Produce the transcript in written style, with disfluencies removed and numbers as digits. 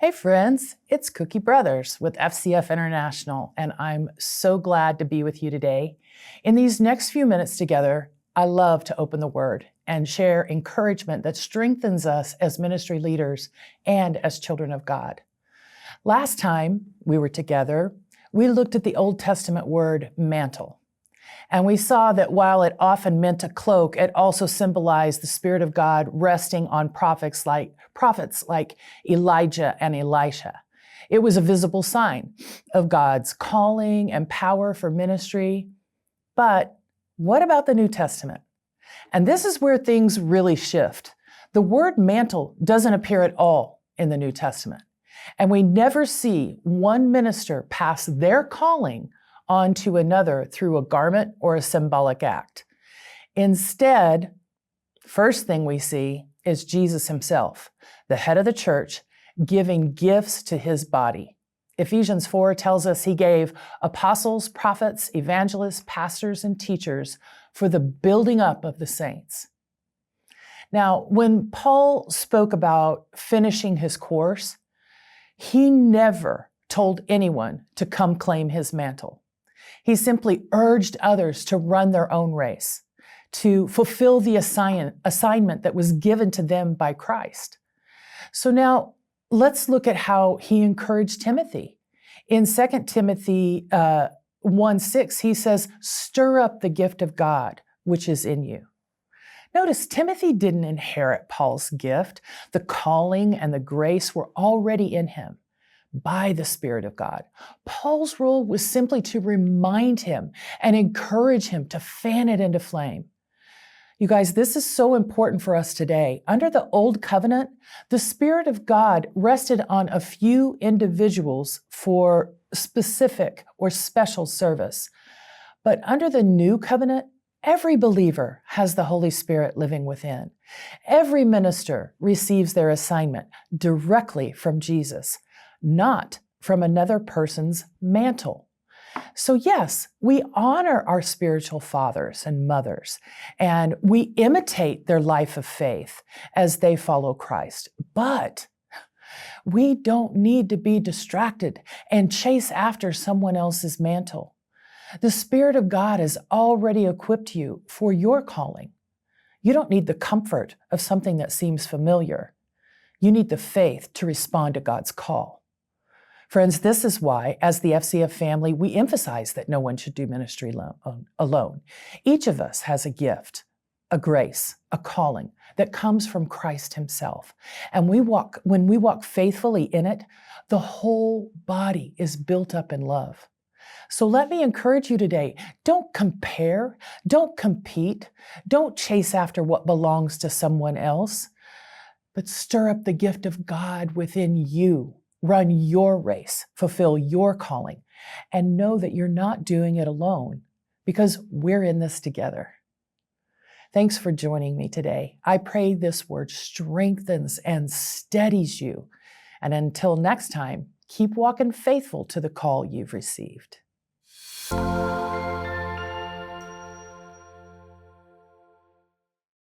Hey friends, it's Cookie Brothers with FCF International, and I'm so glad to be with you today. In these next few minutes together, I love to open the Word and share encouragement that strengthens us as ministry leaders and as children of God. Last time we were together, we looked at the Old Testament word mantle. And we saw that while it often meant a cloak, it also symbolized the Spirit of God resting on prophets like Elijah and Elisha. It was a visible sign of God's calling and power for ministry. But what about the New Testament? And this is where things really shift. The word mantle doesn't appear at all in the New Testament. And we never see one minister pass their calling on to another through a garment or a symbolic act. Instead, first thing we see is Jesus himself, the head of the church, giving gifts to his body. Ephesians 4 tells us he gave apostles, prophets, evangelists, pastors, and teachers for the building up of the saints. Now, when Paul spoke about finishing his course, he never told anyone to come claim his mantle. He simply urged others to run their own race, to fulfill the assignment that was given to them by Christ. So now let's look at how he encouraged Timothy. In 2 Timothy 1:6, he says, "Stir up the gift of God, which is in you." Notice Timothy didn't inherit Paul's gift. The calling and the grace were already in him by the Spirit of God. Paul's role was simply to remind him and encourage him to fan it into flame. You guys, this is so important for us today. Under the Old Covenant, the Spirit of God rested on a few individuals for specific or special service. But under the New Covenant, every believer has the Holy Spirit living within. Every minister receives their assignment directly from Jesus, not from another person's mantle. So yes, we honor our spiritual fathers and mothers, and we imitate their life of faith as they follow Christ. But we don't need to be distracted and chase after someone else's mantle. The Spirit of God has already equipped you for your calling. You don't need the comfort of something that seems familiar. You need the faith to respond to God's call. Friends, this is why, as the FCF family, we emphasize that no one should do ministry alone. Each of us has a gift, a grace, a calling that comes from Christ himself. And when we walk faithfully in it, the whole body is built up in love. So let me encourage you today, don't compare, don't compete, don't chase after what belongs to someone else, but stir up the gift of God within you. Run your race, fulfill your calling, and know that you're not doing it alone because we're in this together. Thanks for joining me today. I pray this word strengthens and steadies you. And until next time, keep walking faithful to the call you've received.